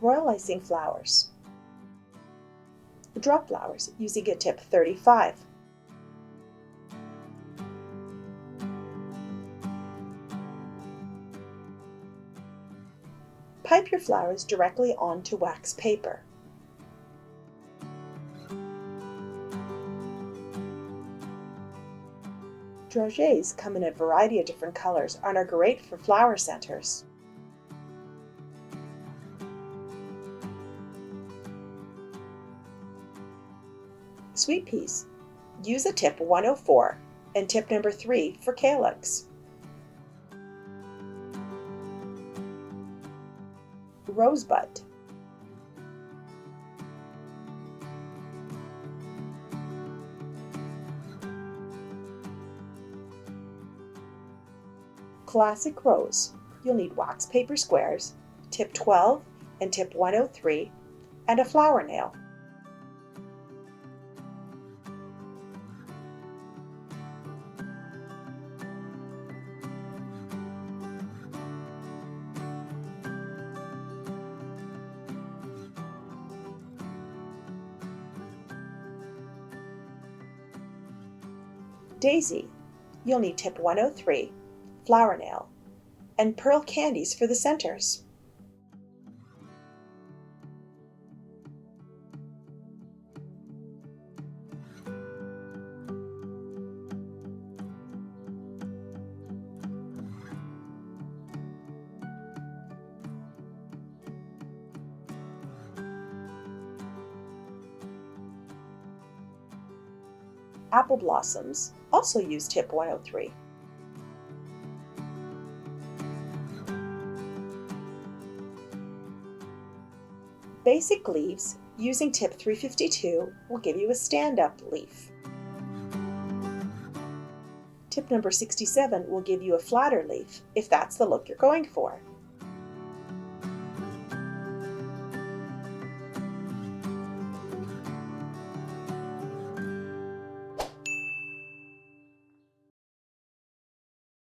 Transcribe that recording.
royal icing flowers. Drop flowers using a tip 35. Pipe your flowers directly onto wax paper. Dragées come in a variety of different colors and are great for flower centers. Sweet peas. Use a tip 104 and tip number 3 for calyx. Rosebud. Classic rose. You'll need wax paper squares, tip 12 and tip 103, and a flower nail. Daisy. You'll need tip 103, flower nail, and pearl candies for the centers. Apple blossoms also use tip 103. Basic leaves using tip 352 will give you a stand-up leaf. Tip number 67 will give you a flatter leaf if that's the look you're going for.